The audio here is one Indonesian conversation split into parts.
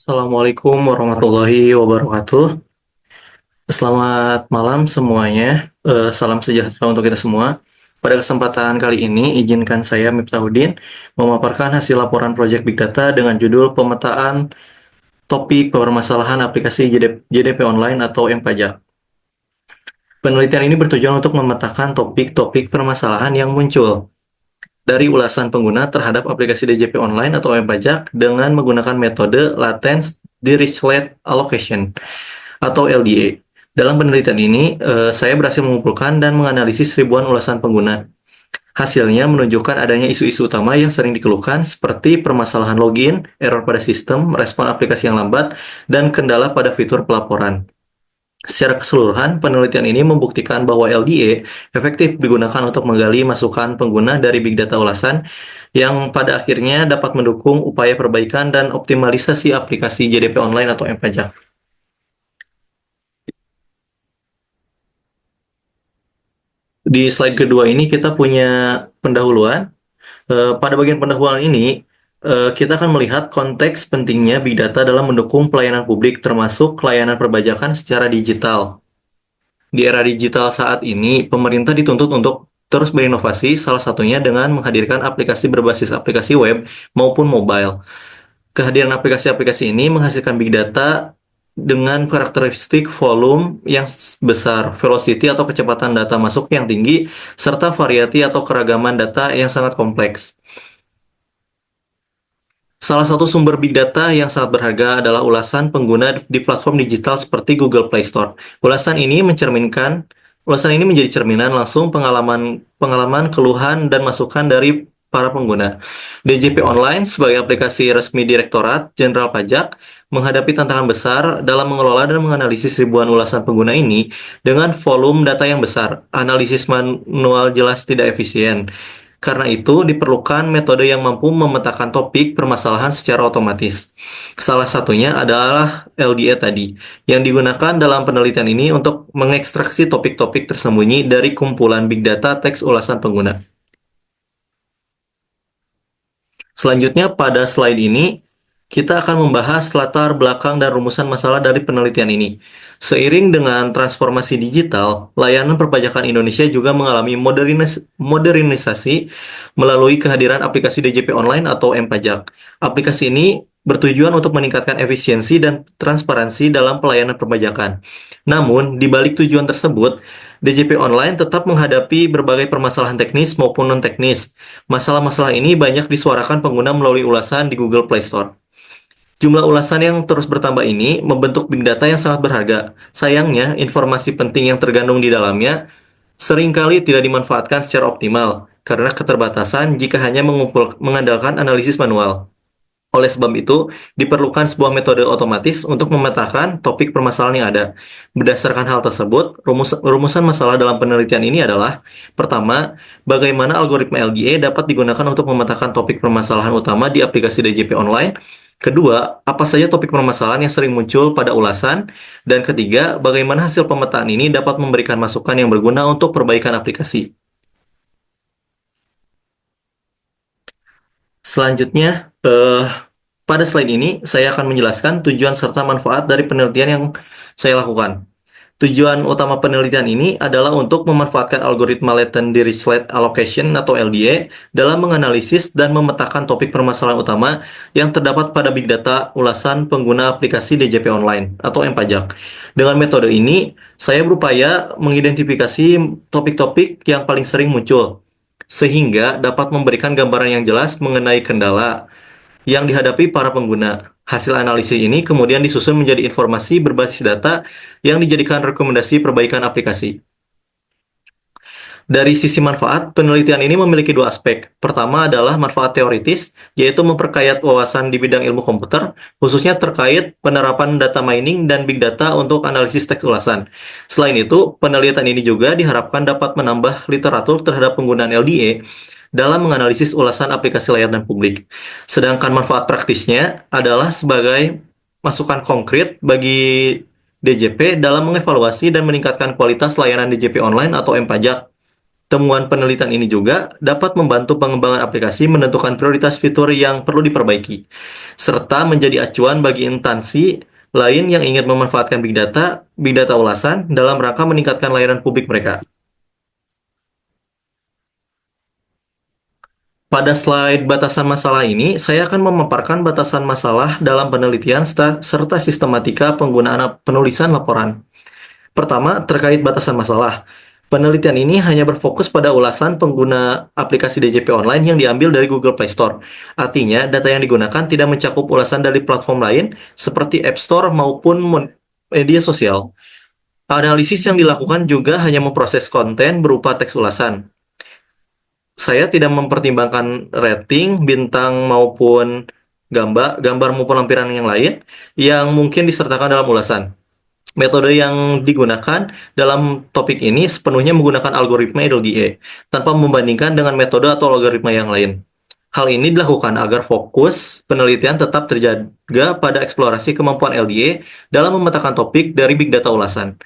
Assalamualaikum warahmatullahi wabarakatuh. Selamat malam semuanya. Salam sejahtera untuk kita semua. Pada kesempatan kali ini, izinkan saya Miftahudin memaparkan hasil laporan proyek Big Data dengan judul Pemetaan Topik Permasalahan Aplikasi JDP Online atau M-Pajak. Penelitian ini bertujuan untuk memetakan topik-topik permasalahan yang muncul dari ulasan pengguna terhadap aplikasi DJP online atau M-Pajak dengan menggunakan metode Latent Dirichlet Allocation atau LDA. Dalam penelitian ini, saya berhasil mengumpulkan dan menganalisis ribuan ulasan pengguna. Hasilnya menunjukkan adanya isu-isu utama yang sering dikeluhkan seperti permasalahan login, error pada sistem, respon aplikasi yang lambat, dan kendala pada fitur pelaporan. Secara keseluruhan, penelitian ini membuktikan bahwa LDA efektif digunakan untuk menggali masukan pengguna dari big data ulasan yang pada akhirnya dapat mendukung upaya perbaikan dan optimalisasi aplikasi JDP online atau M-Pajak. Di slide kedua ini kita punya pendahuluan. Pada bagian pendahuluan ini, kita akan melihat konteks pentingnya Big Data dalam mendukung pelayanan publik, termasuk layanan perpajakan secara digital. Di era digital saat ini, pemerintah dituntut untuk terus berinovasi, salah satunya dengan menghadirkan aplikasi berbasis aplikasi web maupun mobile. Kehadiran aplikasi-aplikasi ini menghasilkan Big Data dengan karakteristik volume yang besar, velocity atau kecepatan data masuk yang tinggi, serta variasi atau keragaman data yang sangat kompleks. Salah satu sumber big data yang sangat berharga adalah ulasan pengguna di platform digital seperti Google Play Store. Ulasan ini menjadi cerminan langsung pengalaman, keluhan, dan masukan dari para pengguna. DJP Online sebagai aplikasi resmi Direktorat Jenderal Pajak menghadapi tantangan besar dalam mengelola dan menganalisis ribuan ulasan pengguna ini dengan volume data yang besar. Analisis manual jelas tidak efisien. Karena itu, diperlukan metode yang mampu memetakan topik permasalahan secara otomatis. Salah satunya adalah LDA tadi, yang digunakan dalam penelitian ini untuk mengekstraksi topik-topik tersembunyi dari kumpulan big data teks ulasan pengguna. Selanjutnya, pada slide ini, kita akan membahas latar belakang dan rumusan masalah dari penelitian ini. Seiring dengan transformasi digital, layanan perpajakan Indonesia juga mengalami modernisasi melalui kehadiran aplikasi DJP Online atau M-Pajak. Aplikasi ini bertujuan untuk meningkatkan efisiensi dan transparansi dalam pelayanan perpajakan. Namun, di balik tujuan tersebut, DJP Online tetap menghadapi berbagai permasalahan teknis maupun non-teknis. Masalah-masalah ini banyak disuarakan pengguna melalui ulasan di Google Play Store. Jumlah ulasan yang terus bertambah ini membentuk big data yang sangat berharga. Sayangnya, informasi penting yang tergandung di dalamnya seringkali tidak dimanfaatkan secara optimal karena keterbatasan jika hanya mengandalkan analisis manual. Oleh sebab itu, diperlukan sebuah metode otomatis untuk memetakan topik permasalahan yang ada. Berdasarkan hal tersebut, rumusan masalah dalam penelitian ini adalah: pertama, bagaimana algoritma LDA dapat digunakan untuk memetakan topik permasalahan utama di aplikasi DJP Online. Kedua, apa saja topik permasalahan yang sering muncul pada ulasan. Dan ketiga, bagaimana hasil pemetaan ini dapat memberikan masukan yang berguna untuk perbaikan aplikasi. Selanjutnya, pada slide ini saya akan menjelaskan tujuan serta manfaat dari penelitian yang saya lakukan. Tujuan utama penelitian ini adalah untuk memanfaatkan algoritma Latent Dirichlet Allocation atau LDA dalam menganalisis dan memetakan topik permasalahan utama yang terdapat pada big data ulasan pengguna aplikasi DJP Online atau M-Pajak. Dengan metode ini, saya berupaya mengidentifikasi topik-topik yang paling sering muncul, sehingga dapat memberikan gambaran yang jelas mengenai kendala yang dihadapi para pengguna. Hasil analisis ini kemudian disusun menjadi informasi berbasis data yang dijadikan rekomendasi perbaikan aplikasi. Dari sisi manfaat, penelitian ini memiliki dua aspek. Pertama adalah manfaat teoritis, yaitu memperkaya wawasan di bidang ilmu komputer, khususnya terkait penerapan data mining dan big data untuk analisis teks ulasan. Selain itu, penelitian ini juga diharapkan dapat menambah literatur terhadap penggunaan LDA dalam menganalisis ulasan aplikasi layanan publik. Sedangkan manfaat praktisnya adalah sebagai masukan konkret bagi DJP dalam mengevaluasi dan meningkatkan kualitas layanan DJP online atau M-Pajak. Temuan penelitian ini juga dapat membantu pengembangan aplikasi menentukan prioritas fitur yang perlu diperbaiki, serta menjadi acuan bagi instansi lain yang ingin memanfaatkan big data ulasan dalam rangka meningkatkan layanan publik mereka. Pada slide batasan masalah ini, saya akan memaparkan batasan masalah dalam penelitian serta sistematika penggunaan penulisan laporan. Pertama, terkait batasan masalah. Penelitian ini hanya berfokus pada ulasan pengguna aplikasi DJP online yang diambil dari Google Play Store. Artinya, data yang digunakan tidak mencakup ulasan dari platform lain seperti App Store maupun media sosial. Analisis yang dilakukan juga hanya memproses konten berupa teks ulasan. Saya tidak mempertimbangkan rating, bintang maupun gambar maupun lampiran yang lain yang mungkin disertakan dalam ulasan. Metode yang digunakan dalam topik ini sepenuhnya menggunakan algoritma LDA, tanpa membandingkan dengan metode atau logaritma yang lain. Hal ini dilakukan agar fokus penelitian tetap terjaga pada eksplorasi kemampuan LDA dalam memetakan topik dari big data ulasan.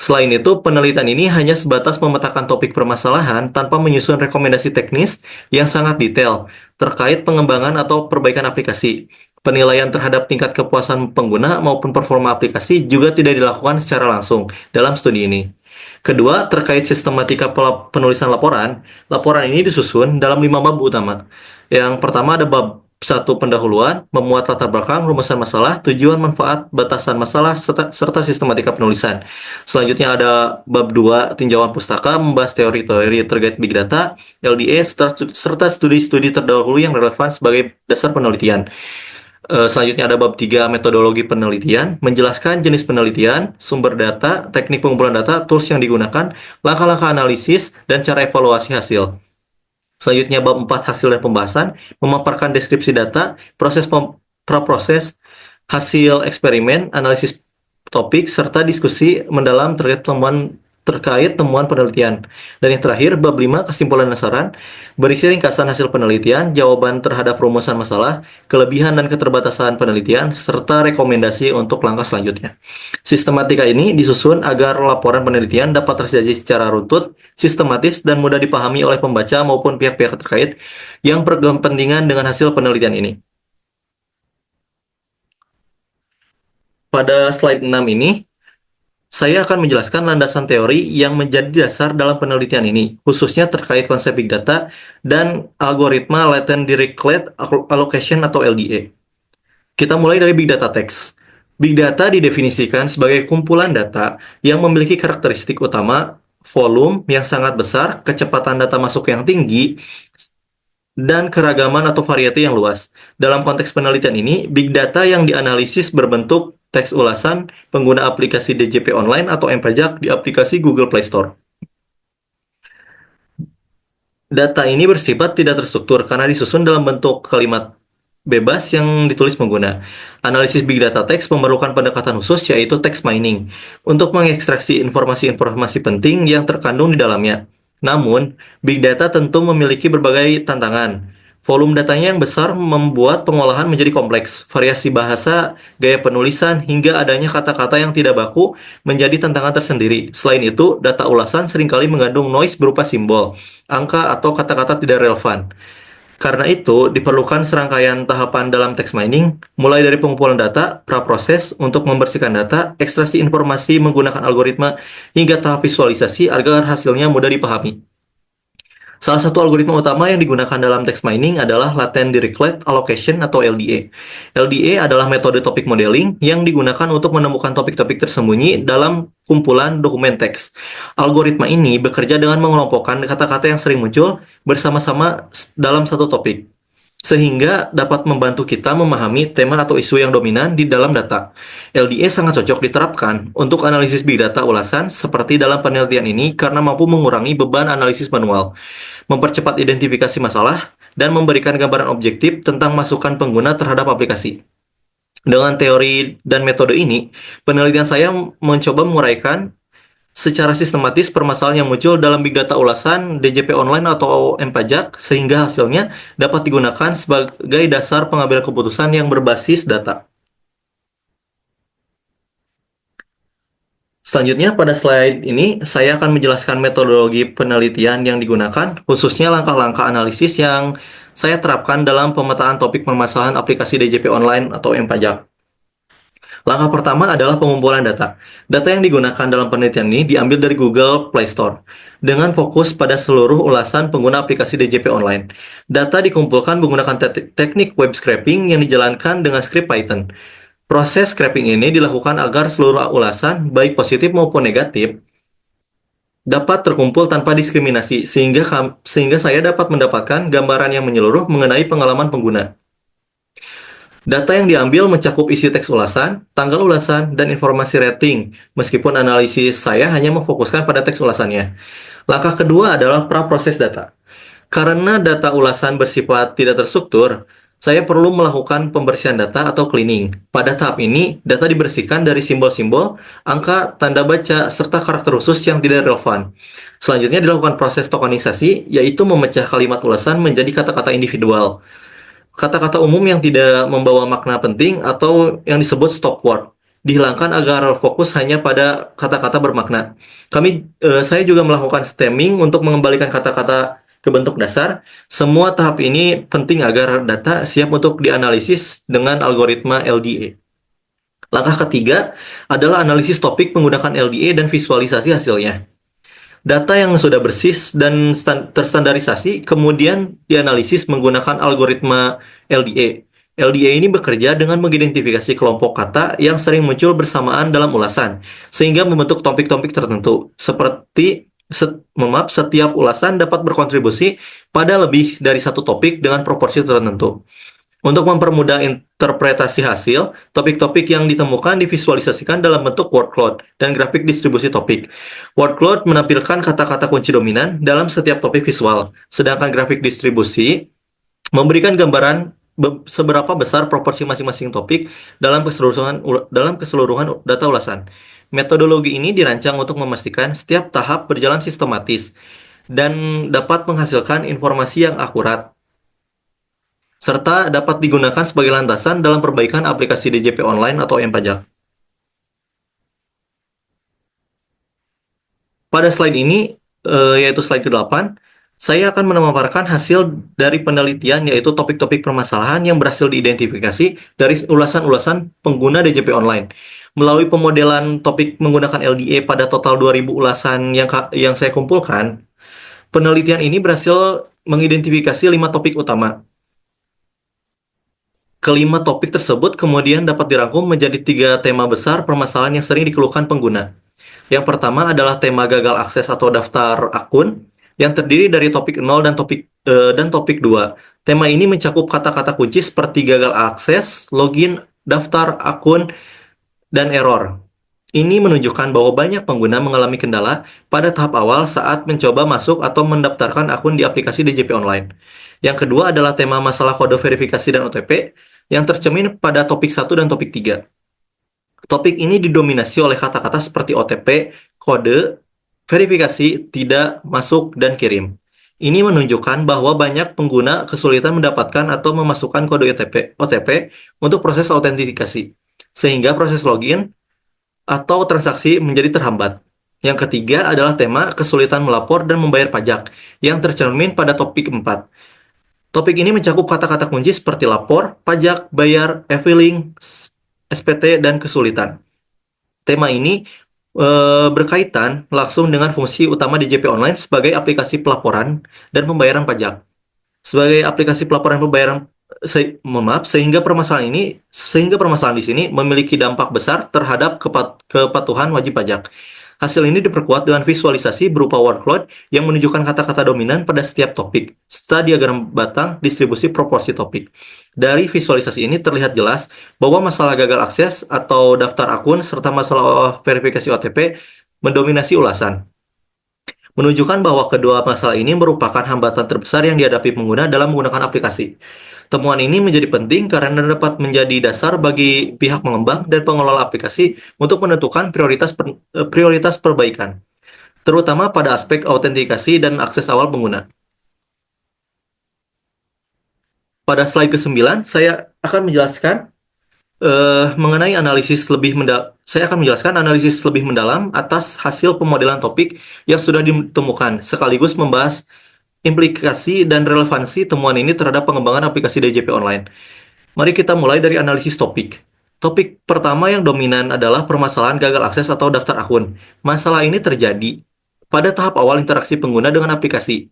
Selain itu, penelitian ini hanya sebatas memetakan topik permasalahan tanpa menyusun rekomendasi teknis yang sangat detail terkait pengembangan atau perbaikan aplikasi. Penilaian terhadap tingkat kepuasan pengguna maupun performa aplikasi juga tidak dilakukan secara langsung dalam studi ini. Kedua, terkait sistematika penulisan laporan, laporan ini disusun dalam 5 bab utama. Yang pertama ada bab 1 pendahuluan, memuat latar belakang, rumusan masalah, tujuan, manfaat, batasan masalah, serta sistematika penulisan. Selanjutnya ada bab 2 tinjauan pustaka, membahas teori-teori terkait big data, LDA, serta studi-studi terdahulu yang relevan sebagai dasar penelitian. Selanjutnya ada bab 3 metodologi penelitian, menjelaskan jenis penelitian, sumber data, teknik pengumpulan data, tools yang digunakan, langkah-langkah analisis, dan cara evaluasi hasil. Selanjutnya bab 4 hasil dan pembahasan, memaparkan deskripsi data, praproses, hasil eksperimen, analisis topik, serta diskusi mendalam terkait temuan penelitian. Dan yang terakhir, bab 5 kesimpulan dan saran, berisi ringkasan hasil penelitian, jawaban terhadap rumusan masalah, kelebihan dan keterbatasan penelitian, serta rekomendasi untuk langkah selanjutnya. Sistematika ini disusun agar laporan penelitian dapat tersaji secara runtut, sistematis, dan mudah dipahami oleh pembaca maupun pihak-pihak terkait yang berkepentingan dengan hasil penelitian ini. Pada slide 6 ini, saya akan menjelaskan landasan teori yang menjadi dasar dalam penelitian ini, khususnya terkait konsep big data dan algoritma latent dirichlet allocation atau LDA. Kita mulai dari big data text. Big data didefinisikan sebagai kumpulan data yang memiliki karakteristik utama volume yang sangat besar, kecepatan data masuk yang tinggi, dan keragaman atau variasi yang luas. Dalam konteks penelitian ini, big data yang dianalisis berbentuk teks ulasan pengguna aplikasi DJP online atau M-Pajak di aplikasi Google Play Store. Data ini bersifat tidak terstruktur karena disusun dalam bentuk kalimat bebas yang ditulis pengguna. Analisis big data text memerlukan pendekatan khusus yaitu text mining untuk mengekstraksi informasi-informasi penting yang terkandung di dalamnya. Namun, big data tentu memiliki berbagai tantangan. Volume datanya yang besar membuat pengolahan menjadi kompleks. Variasi bahasa, gaya penulisan, hingga adanya kata-kata yang tidak baku menjadi tantangan tersendiri. Selain itu, data ulasan seringkali mengandung noise berupa simbol, angka, atau kata-kata tidak relevan. Karena itu, diperlukan serangkaian tahapan dalam text mining, mulai dari pengumpulan data, praproses untuk membersihkan data, ekstraksi informasi menggunakan algoritma, hingga tahap visualisasi agar hasilnya mudah dipahami. Salah satu algoritma utama yang digunakan dalam text mining adalah Latent Dirichlet Allocation atau LDA. LDA adalah metode topik modeling yang digunakan untuk menemukan topik-topik tersembunyi dalam kumpulan dokumen teks. Algoritma ini bekerja dengan mengelompokkan kata-kata yang sering muncul bersama-sama dalam satu topik, sehingga dapat membantu kita memahami tema atau isu yang dominan di dalam data. LDA sangat cocok diterapkan untuk analisis big data ulasan seperti dalam penelitian ini karena mampu mengurangi beban analisis manual, mempercepat identifikasi masalah, dan memberikan gambaran objektif tentang masukan pengguna terhadap aplikasi. Dengan teori dan metode ini, penelitian saya mencoba menguraikan secara sistematis permasalahan yang muncul dalam big data ulasan DJP online atau M-Pajak sehingga hasilnya dapat digunakan sebagai dasar pengambilan keputusan yang berbasis data. Selanjutnya, pada slide ini saya akan menjelaskan metodologi penelitian yang digunakan, khususnya langkah-langkah analisis yang saya terapkan dalam pemetaan topik permasalahan aplikasi DJP online atau M-Pajak. Langkah pertama adalah pengumpulan data. Data yang digunakan dalam penelitian ini diambil dari Google Play Store dengan fokus pada seluruh ulasan pengguna aplikasi DJP online. Data dikumpulkan menggunakan teknik web scraping yang dijalankan dengan script Python. Proses scraping ini dilakukan agar seluruh ulasan, baik positif maupun negatif, dapat terkumpul tanpa diskriminasi, sehingga saya dapat mendapatkan gambaran yang menyeluruh mengenai pengalaman pengguna. Data yang diambil mencakup isi teks ulasan, tanggal ulasan, dan informasi rating, meskipun analisis saya hanya memfokuskan pada teks ulasannya. Langkah kedua adalah pra-proses data. Karena data ulasan bersifat tidak terstruktur, saya perlu melakukan pembersihan data atau cleaning. Pada tahap ini, data dibersihkan dari simbol-simbol, angka, tanda baca, serta karakter khusus yang tidak relevan. Selanjutnya dilakukan proses tokenisasi, yaitu memecah kalimat ulasan menjadi kata-kata individual. Kata-kata umum yang tidak membawa makna penting atau yang disebut stop word dihilangkan agar fokus hanya pada kata-kata bermakna. Saya juga melakukan stemming untuk mengembalikan kata-kata ke bentuk dasar. Semua tahap ini penting agar data siap untuk dianalisis dengan algoritma LDA. Langkah ketiga adalah analisis topik menggunakan LDA dan visualisasi hasilnya. Data yang sudah bersih dan terstandarisasi kemudian dianalisis menggunakan algoritma LDA. LDA ini bekerja dengan mengidentifikasi kelompok kata yang sering muncul bersamaan dalam ulasan, sehingga membentuk topik-topik tertentu. Setiap ulasan dapat berkontribusi pada lebih dari satu topik dengan proporsi tertentu. Untuk mempermudah interpretasi hasil, topik-topik yang ditemukan divisualisasikan dalam bentuk word cloud dan grafik distribusi topik. Word cloud menampilkan kata-kata kunci dominan dalam setiap topik visual, sedangkan grafik distribusi memberikan gambaran seberapa besar proporsi masing-masing topik dalam keseluruhan data ulasan. Metodologi ini dirancang untuk memastikan setiap tahap berjalan sistematis dan dapat menghasilkan informasi yang akurat, serta dapat digunakan sebagai landasan dalam perbaikan aplikasi DJP online atau M-Pajak. Pada slide ini, yaitu slide ke-8, saya akan memaparkan hasil dari penelitian, yaitu topik-topik permasalahan yang berhasil diidentifikasi dari ulasan-ulasan pengguna DJP online. Melalui pemodelan topik menggunakan LDA pada total 2.000 ulasan yang saya kumpulkan, penelitian ini berhasil mengidentifikasi 5 topik utama. Kelima topik tersebut kemudian dapat dirangkum menjadi 3 tema besar permasalahan yang sering dikeluhkan pengguna. Yang pertama adalah tema gagal akses atau daftar akun, yang terdiri dari topik 0 dan topik 2. Tema ini mencakup kata-kata kunci seperti gagal akses, login, daftar akun, dan error. Ini menunjukkan bahwa banyak pengguna mengalami kendala pada tahap awal saat mencoba masuk atau mendaftarkan akun di aplikasi DJP online. Yang kedua adalah tema masalah kode verifikasi dan OTP yang tercermin pada topik 1 dan topik 3. Topik ini didominasi oleh kata-kata seperti OTP, kode, verifikasi, tidak, masuk, dan kirim. Ini menunjukkan bahwa banyak pengguna kesulitan mendapatkan atau memasukkan kode OTP untuk proses autentikasi, sehingga proses login atau transaksi menjadi terhambat. Yang ketiga adalah tema kesulitan melapor dan membayar pajak, yang tercermin pada topik 4. Topik ini mencakup kata-kata kunci seperti lapor, pajak, bayar, e-filing, SPT, dan kesulitan. Tema ini berkaitan langsung dengan fungsi utama DJP Online sebagai aplikasi pelaporan dan pembayaran pajak. Sebagai aplikasi pelaporan pembayaran, sehingga permasalahan di sini memiliki dampak besar terhadap kepatuhan wajib pajak. Hasil ini diperkuat dengan visualisasi berupa word cloud yang menunjukkan kata-kata dominan pada setiap topik, serta diagram batang distribusi proporsi topik. Dari visualisasi ini terlihat jelas bahwa masalah gagal akses atau daftar akun serta masalah verifikasi OTP mendominasi ulasan, menunjukkan bahwa kedua masalah ini merupakan hambatan terbesar yang dihadapi pengguna dalam menggunakan aplikasi. Temuan ini menjadi penting karena dapat menjadi dasar bagi pihak pengembang dan pengelola aplikasi untuk menentukan prioritas perbaikan, terutama pada aspek autentikasi dan akses awal pengguna. Pada slide ke-9, saya akan menjelaskan mengenai analisis saya akan menjelaskan analisis lebih mendalam atas hasil pemodelan topik yang sudah ditemukan, sekaligus membahas implikasi dan relevansi temuan ini terhadap pengembangan aplikasi DJP online. Mari kita mulai dari analisis topik. Topik pertama yang dominan adalah permasalahan gagal akses atau daftar akun. Masalah ini terjadi pada tahap awal interaksi pengguna dengan aplikasi,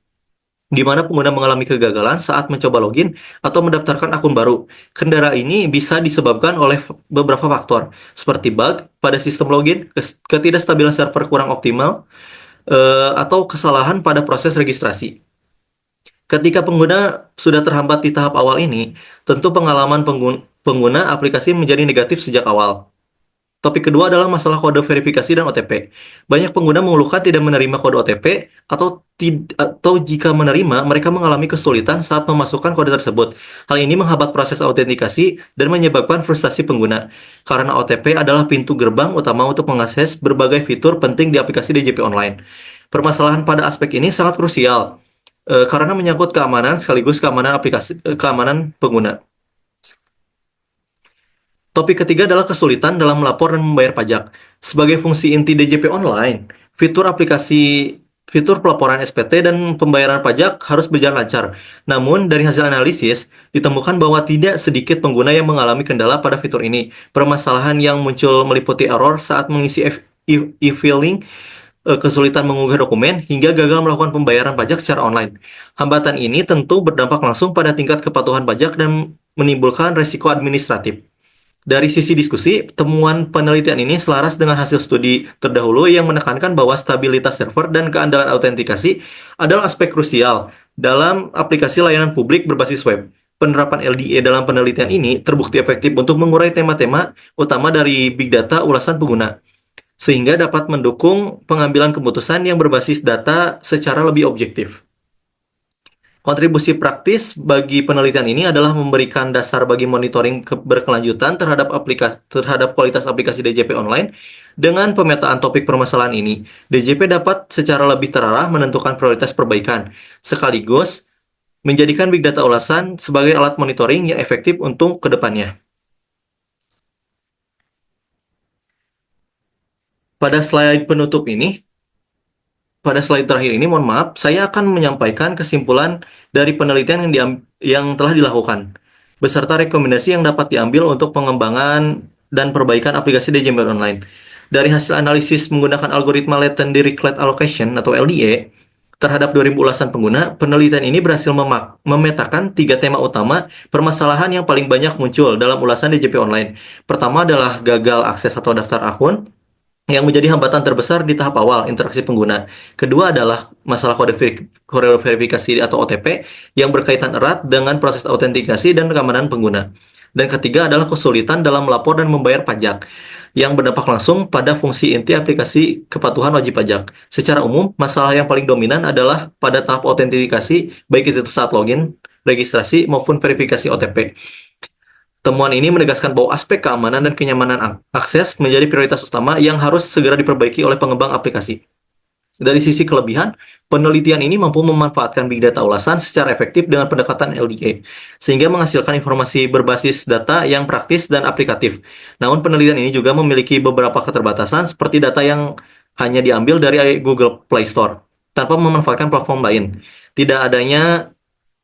di mana pengguna mengalami kegagalan saat mencoba login atau mendaftarkan akun baru. Kendala ini bisa disebabkan oleh beberapa faktor, seperti bug pada sistem login, ketidakstabilan server kurang optimal, atau kesalahan pada proses registrasi. Ketika pengguna sudah terhambat di tahap awal ini, tentu pengalaman pengguna aplikasi menjadi negatif sejak awal. Topik kedua adalah masalah kode verifikasi dan OTP. Banyak pengguna mengeluhkan tidak menerima kode OTP atau jika menerima, mereka mengalami kesulitan saat memasukkan kode tersebut. Hal ini menghambat proses autentikasi dan menyebabkan frustasi pengguna, karena OTP adalah pintu gerbang utama untuk mengakses berbagai fitur penting di aplikasi DJP online. Permasalahan pada aspek ini sangat krusial, karena menyangkut keamanan sekaligus keamanan pengguna. Topik ketiga adalah kesulitan dalam melapor dan membayar pajak. Sebagai fungsi inti DJP online, fitur pelaporan SPT dan pembayaran pajak harus berjalan lancar. Namun, dari hasil analisis, ditemukan bahwa tidak sedikit pengguna yang mengalami kendala pada fitur ini. Permasalahan yang muncul meliputi error saat mengisi e-filing, kesulitan mengunggah dokumen, hingga gagal melakukan pembayaran pajak secara online. Hambatan ini tentu berdampak langsung pada tingkat kepatuhan pajak dan menimbulkan resiko administratif. Dari sisi diskusi, temuan penelitian ini selaras dengan hasil studi terdahulu yang menekankan bahwa stabilitas server dan keandalan autentikasi adalah aspek krusial dalam aplikasi layanan publik berbasis web. Penerapan LDA dalam penelitian ini terbukti efektif untuk mengurai tema-tema utama dari big data ulasan pengguna, sehingga dapat mendukung pengambilan keputusan yang berbasis data secara lebih objektif. Kontribusi praktis bagi penelitian ini adalah memberikan dasar bagi monitoring berkelanjutan terhadap kualitas aplikasi DJP online. Dengan pemetaan topik permasalahan ini, DJP dapat secara lebih terarah menentukan prioritas perbaikan, sekaligus menjadikan big data ulasan sebagai alat monitoring yang efektif untuk kedepannya. Pada slide penutup ini, Pada slide terakhir ini, mohon maaf, saya akan menyampaikan kesimpulan dari penelitian yang telah dilakukan, beserta rekomendasi yang dapat diambil untuk pengembangan dan perbaikan aplikasi DJP online. Dari hasil analisis menggunakan algoritma Latent Dirichlet Allocation atau LDA terhadap 2000 ulasan pengguna, penelitian ini berhasil memetakan 3 tema utama permasalahan yang paling banyak muncul dalam ulasan DJP online. Pertama adalah gagal akses atau daftar akun, yang menjadi hambatan terbesar di tahap awal interaksi pengguna. Kedua adalah masalah kode verifikasi atau OTP yang berkaitan erat dengan proses autentikasi dan keamanan pengguna. Dan ketiga adalah kesulitan dalam melapor dan membayar pajak yang berdampak langsung pada fungsi inti aplikasi kepatuhan wajib pajak. Secara umum, masalah yang paling dominan adalah pada tahap autentikasi, baik itu saat login, registrasi, maupun verifikasi OTP. Temuan ini menegaskan bahwa aspek keamanan dan kenyamanan akses menjadi prioritas utama yang harus segera diperbaiki oleh pengembang aplikasi. Dari sisi kelebihan, penelitian ini mampu memanfaatkan big data ulasan secara efektif dengan pendekatan LDA, sehingga menghasilkan informasi berbasis data yang praktis dan aplikatif. Namun, penelitian ini juga memiliki beberapa keterbatasan, seperti data yang hanya diambil dari Google Play Store, tanpa memanfaatkan platform lain. Tidak adanya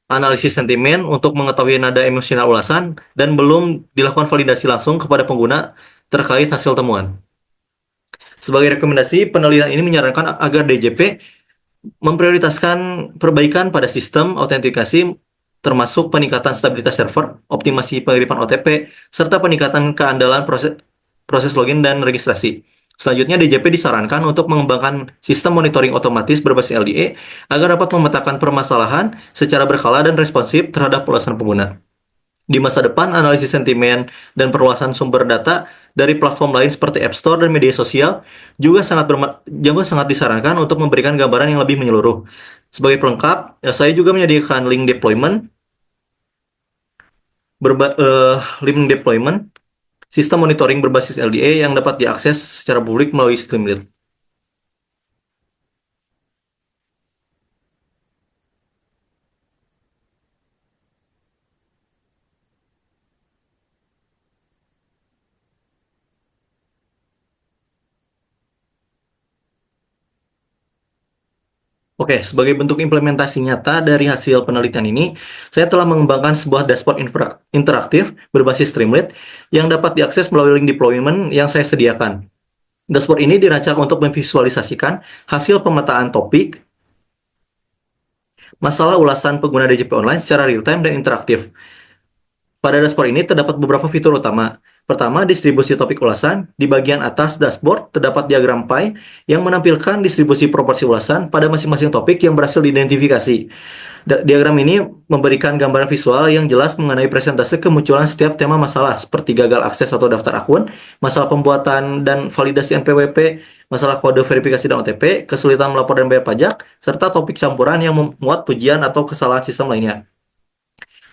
analisis sentimen untuk mengetahui nada emosional ulasan, dan belum dilakukan validasi langsung kepada pengguna terkait hasil temuan. Sebagai rekomendasi, penelitian ini menyarankan agar DJP memprioritaskan perbaikan pada sistem autentikasi, termasuk peningkatan stabilitas server, optimasi pengiriman OTP, serta peningkatan keandalan proses login dan registrasi. Selanjutnya, DJP disarankan untuk mengembangkan sistem monitoring otomatis berbasis LDA agar dapat memetakan permasalahan secara berkala dan responsif terhadap ulasan pengguna. Di masa depan, analisis sentimen dan perluasan sumber data dari platform lain seperti App Store dan media sosial juga sangat disarankan untuk memberikan gambaran yang lebih menyeluruh. Sebagai pelengkap, saya juga menyediakan link deployment sistem monitoring berbasis LDA yang dapat diakses secara publik melalui Streamlit. Oke, sebagai bentuk implementasi nyata dari hasil penelitian ini, saya telah mengembangkan sebuah dashboard interaktif berbasis Streamlit yang dapat diakses melalui link deployment yang saya sediakan. Dashboard ini dirancang untuk memvisualisasikan hasil pemetaan topik, masalah ulasan pengguna DJP online secara real-time dan interaktif. Pada dashboard ini terdapat beberapa fitur utama. Pertama, distribusi topik ulasan. Di bagian atas dashboard terdapat diagram pie yang menampilkan distribusi proporsi ulasan pada masing-masing topik yang berhasil diidentifikasi. Diagram ini memberikan gambaran visual yang jelas mengenai presentase kemunculan setiap tema masalah, seperti gagal akses atau daftar akun, masalah pembuatan dan validasi NPWP, masalah kode verifikasi dan OTP, kesulitan melapor dan bayar pajak, serta topik campuran yang memuat pujian atau kesalahan sistem lainnya.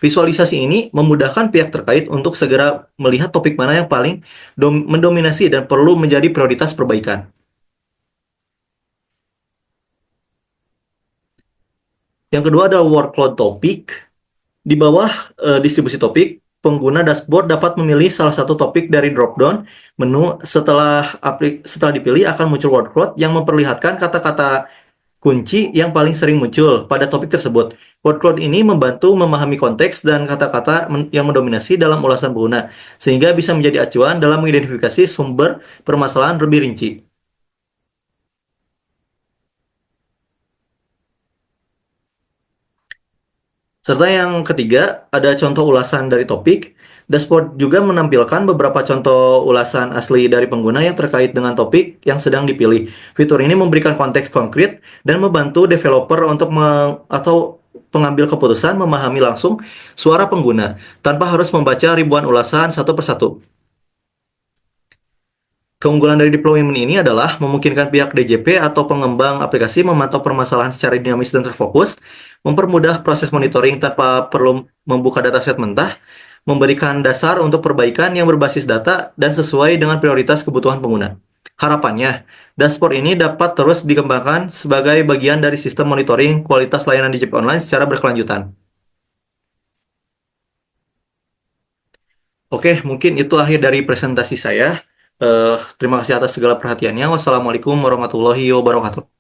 Visualisasi ini memudahkan pihak terkait untuk segera melihat topik mana yang paling mendominasi dan perlu menjadi prioritas perbaikan. Yang kedua adalah workload topik. Di bawah distribusi topik, pengguna dashboard dapat memilih salah satu topik dari drop-down menu. Setelah dipilih akan muncul workload yang memperlihatkan kata-kata kunci yang paling sering muncul pada topik tersebut. Word cloud ini membantu memahami konteks dan kata-kata yang mendominasi dalam ulasan pengguna, sehingga bisa menjadi acuan dalam mengidentifikasi sumber permasalahan lebih rinci. Serta yang ketiga, ada contoh ulasan dari topik. Dashboard juga menampilkan beberapa contoh ulasan asli dari pengguna yang terkait dengan topik yang sedang dipilih. Fitur ini memberikan konteks konkret dan membantu developer untuk atau pengambil keputusan memahami langsung suara pengguna tanpa harus membaca ribuan ulasan satu persatu. Keunggulan dari deployment ini adalah memungkinkan pihak DJP atau pengembang aplikasi memantau permasalahan secara dinamis dan terfokus, mempermudah proses monitoring tanpa perlu membuka dataset mentah, memberikan dasar untuk perbaikan yang berbasis data dan sesuai dengan prioritas kebutuhan pengguna. Harapannya, dashboard ini dapat terus dikembangkan sebagai bagian dari sistem monitoring kualitas layanan DJP online secara berkelanjutan. Oke, mungkin itu akhir dari presentasi saya. Terima kasih atas segala perhatiannya. Wassalamualaikum warahmatullahi wabarakatuh.